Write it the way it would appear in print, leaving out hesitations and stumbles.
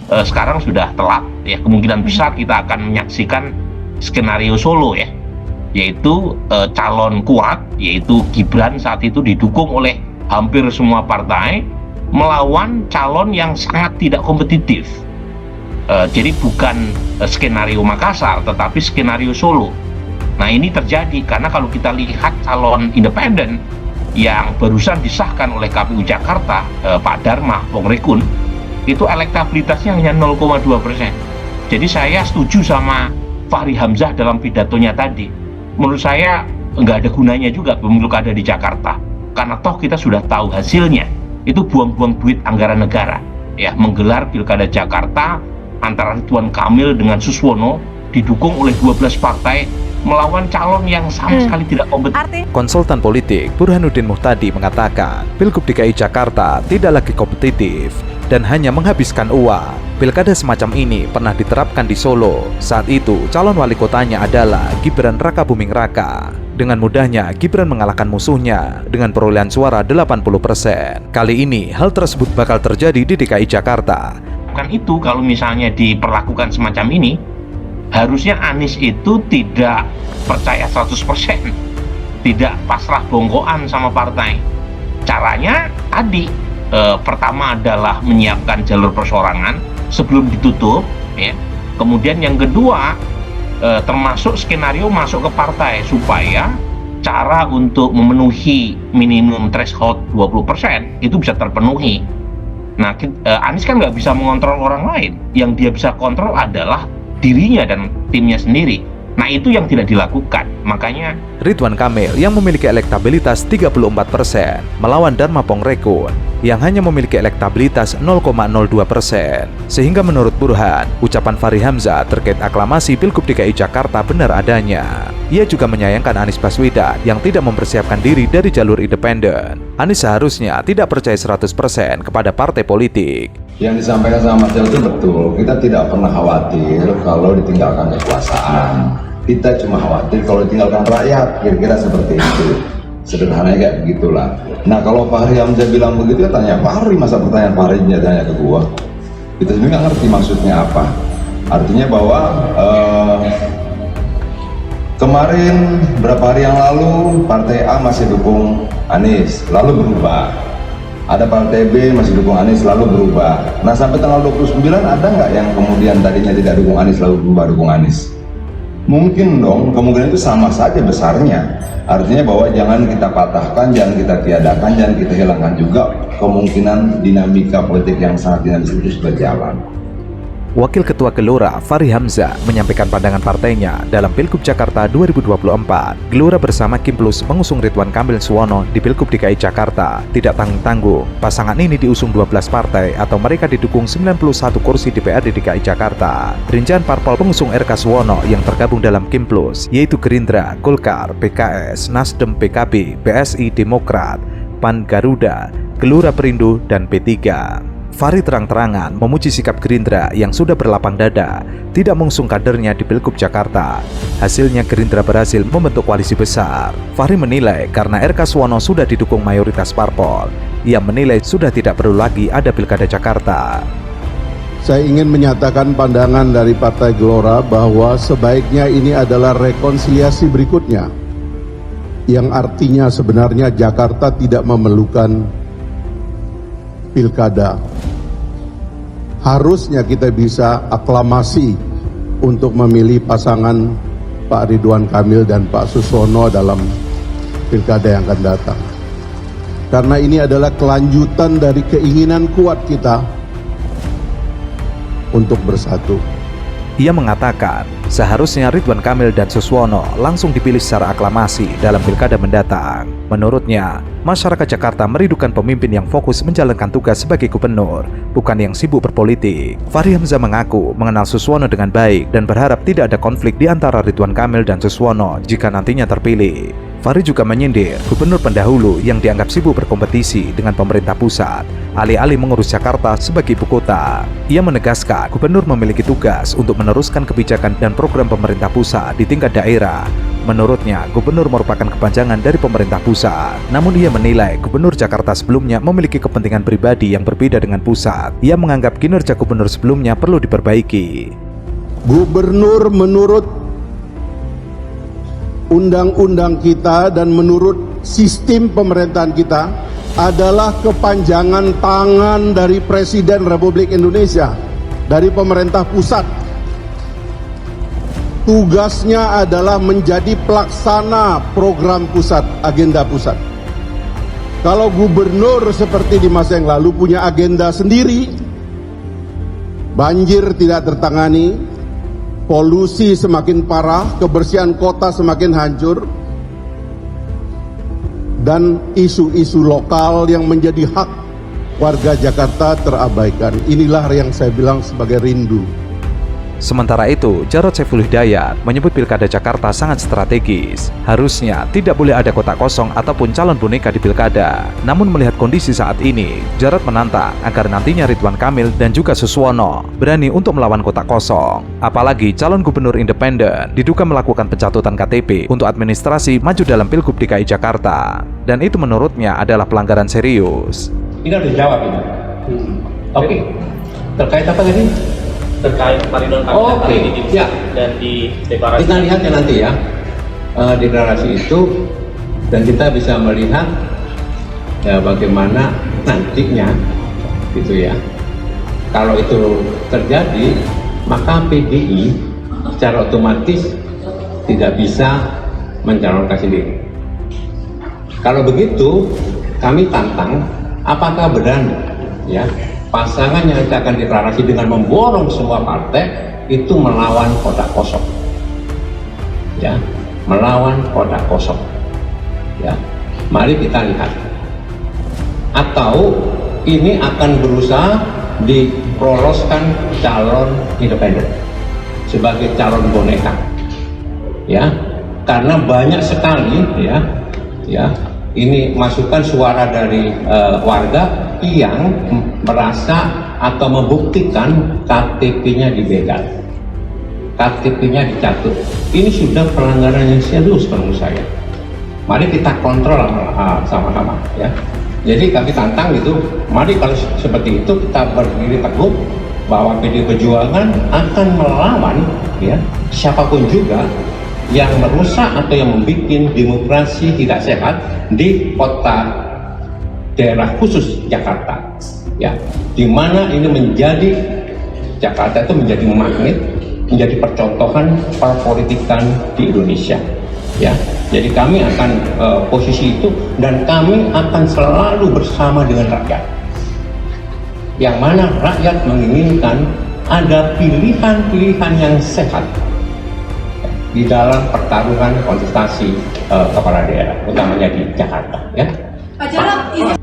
sekarang sudah telat ya, kemungkinan besar kita akan menyaksikan skenario Solo ya, yaitu calon kuat yaitu Gibran saat itu didukung oleh hampir semua partai melawan calon yang sangat tidak kompetitif. Jadi bukan skenario Makassar tetapi skenario Solo. Nah ini terjadi karena kalau kita lihat calon independen yang barusan disahkan oleh KPU Jakarta, Pak Dharma Pongrekun, itu elektabilitasnya hanya 0,2%. Jadi saya setuju sama Fahri Hamzah dalam pidatonya tadi. Menurut saya nggak ada gunanya juga pemilu kada di Jakarta, karena toh kita sudah tahu hasilnya. Itu buang-buang duit anggaran negara. Ya, menggelar pilkada Jakarta antara Ridwan Kamil dengan Suswono didukung oleh 12 partai melawan calon yang sama sekali tidak kompetitif. Konsultan politik Burhanuddin Muhtadi mengatakan, Pilgub DKI Jakarta tidak lagi kompetitif dan hanya menghabiskan uang. Pilkada semacam ini pernah diterapkan di Solo. Saat itu, calon wali kotanya adalah Gibran Rakabuming Raka. Dengan mudahnya, Gibran mengalahkan musuhnya dengan perolehan suara 80%. Kali ini, hal tersebut bakal terjadi di DKI Jakarta. Kan itu kalau misalnya diperlakukan semacam ini, harusnya Anies itu tidak percaya 100%, tidak pasrah bongkoan sama partai. Caranya tadi, pertama adalah menyiapkan jalur persorangan sebelum ditutup, ya. Kemudian yang kedua, termasuk skenario masuk ke partai supaya cara untuk memenuhi minimum threshold 20% itu bisa terpenuhi. Nah, Anies kan nggak bisa mengontrol orang lain, yang dia bisa kontrol adalah dirinya dan timnya sendiri. Nah itu yang tidak dilakukan, makanya Ridwan Kamil yang memiliki elektabilitas 34% melawan Dharma Pongrekun yang hanya memiliki elektabilitas 0,02%. Sehingga menurut Burhan, ucapan Fahri Hamzah terkait aklamasi Pilgub DKI Jakarta benar adanya. Ia juga menyayangkan Anies Baswedan yang tidak mempersiapkan diri dari jalur independen. Anies seharusnya tidak percaya 100% kepada partai politik. Yang disampaikan sama Mas Jal itu betul, kita tidak pernah khawatir kalau ditinggalkan kekuasaan. Kita cuma khawatir kalau ditinggalkan rakyat, kira-kira seperti itu. Sederhananya kayak begitulah. Nah kalau Fahri Hamzah bilang begitu ya tanya Fahri, masa pertanyaan Fahri tanya ke gua. Kita sendiri nggak ngerti maksudnya apa. Artinya bahwa kemarin berapa hari yang lalu Partai A masih dukung Anies, lalu berubah. Ada Partai B masih dukung Anies, lalu berubah. Nah sampai tanggal 29 ada nggak yang kemudian tadinya tidak dukung Anies lalu berubah dukung Anies? Mungkin dong, kemungkinan itu sama saja besarnya. Artinya bahwa jangan kita patahkan, jangan kita tiadakan, jangan kita hilangkan juga kemungkinan dinamika politik yang sangat dinamis itu berjalan. Wakil Ketua Gelora Fahri Hamzah menyampaikan pandangan partainya dalam Pilgub Jakarta 2024. Gelora bersama Kim Plus mengusung Ridwan Kamil Suwono di Pilgub DKI Jakarta. Tidak tanggung-tanggung, pasangan ini diusung 12 partai atau mereka didukung 91 kursi DPRD DKI Jakarta. Rincian parpol pengusung RK Suwono yang tergabung dalam Kim Plus yaitu Gerindra, Golkar, PKS, Nasdem, PKB, PSI, Demokrat, PAN, Garuda, Gelora Perindo, dan P3. Fahri terang-terangan memuji sikap Gerindra yang sudah berlapang dada, tidak mengusung kadernya di Pilgub Jakarta. Hasilnya Gerindra berhasil membentuk koalisi besar. Fahri menilai karena RK Suwono sudah didukung mayoritas parpol, ia menilai sudah tidak perlu lagi ada Pilkada Jakarta. Saya ingin menyatakan pandangan dari Partai Gelora bahwa sebaiknya ini adalah rekonsiliasi berikutnya, yang artinya sebenarnya Jakarta tidak memerlukan pilkada. Harusnya kita bisa aklamasi untuk memilih pasangan Pak Ridwan Kamil dan Pak Suswono dalam pilkada yang akan datang. Karena ini adalah kelanjutan dari keinginan kuat kita untuk bersatu. Ia mengatakan, seharusnya Ridwan Kamil dan Suswono langsung dipilih secara aklamasi dalam pilkada mendatang. Menurutnya, masyarakat Jakarta merindukan pemimpin yang fokus menjalankan tugas sebagai gubernur, bukan yang sibuk berpolitik. Fahri Hamzah mengaku mengenal Suswono dengan baik dan berharap tidak ada konflik di antara Ridwan Kamil dan Suswono jika nantinya terpilih. Fahri juga menyindir gubernur pendahulu yang dianggap sibuk berkompetisi dengan pemerintah pusat, alih-alih mengurus Jakarta sebagai ibu kota. Ia menegaskan gubernur memiliki tugas untuk meneruskan kebijakan dan program pemerintah pusat di tingkat daerah. Menurutnya, gubernur merupakan kepanjangan dari pemerintah pusat. Namun ia menilai gubernur Jakarta sebelumnya memiliki kepentingan pribadi yang berbeda dengan pusat. Ia menganggap kinerja gubernur sebelumnya perlu diperbaiki. Gubernur menurut undang-undang kita dan menurut sistem pemerintahan kita adalah kepanjangan tangan dari Presiden Republik Indonesia, dari pemerintah pusat. Tugasnya adalah menjadi pelaksana program pusat, agenda pusat. Kalau gubernur seperti di masa yang lalu punya agenda sendiri, banjir tidak tertangani, polusi semakin parah, kebersihan kota semakin hancur, dan isu-isu lokal yang menjadi hak warga Jakarta terabaikan. Inilah yang saya bilang sebagai rindu. Sementara itu, Jarod Saiful Hidayat menyebut Pilkada Jakarta sangat strategis. Harusnya tidak boleh ada kotak kosong ataupun calon boneka di Pilkada. Namun melihat kondisi saat ini, Jarod menantang agar nantinya Ridwan Kamil dan juga Suswono berani untuk melawan kotak kosong. Apalagi calon gubernur independen diduga melakukan pencatutan KTP untuk administrasi maju dalam Pilgub DKI Jakarta. Dan itu menurutnya adalah pelanggaran serius. Ini harus dijawab ini. Oke. Terkait apa tadi? Terkait Pak Ridwan Kamil hari ini ya. dan di deklarasi. Kita lihat ya nanti ya deklarasi itu, dan kita bisa melihat ya bagaimana nantinya gitu ya. Kalau itu terjadi, maka PDI secara otomatis tidak bisa mencalonkan sendiri. Kalau begitu, kami tantang apakah berani ya pasangan yang akan deklarasi dengan memborong semua partai itu melawan kotak kosong, ya, melawan kotak kosong, ya. Mari kita lihat. Atau ini akan berusaha diproloskan calon independen sebagai calon boneka, ya, karena banyak sekali, ya. Ini masukan suara dari warga yang merasa atau membuktikan KTP-nya dibegal, KTP-nya dicatut. Ini sudah pelanggaran yang serius menurut saya. Mari kita kontrol sama-sama, ya. Jadi kami tantang gitu. Mari kalau seperti itu kita berdiri teguh bahwa PDI Perjuangan akan melawan, ya, siapapun juga yang merusak atau yang membuat demokrasi tidak sehat di kota daerah khusus Jakarta, ya, di mana ini menjadi Jakarta itu menjadi magnet, menjadi percontohan perpolitikan di Indonesia, ya. Jadi kami akan posisi itu, dan kami akan selalu bersama dengan rakyat, yang mana rakyat menginginkan ada pilihan-pilihan yang sehat di dalam pertarungan kontestasi kepala daerah, utamanya di Jakarta, ya. Pak Jarod,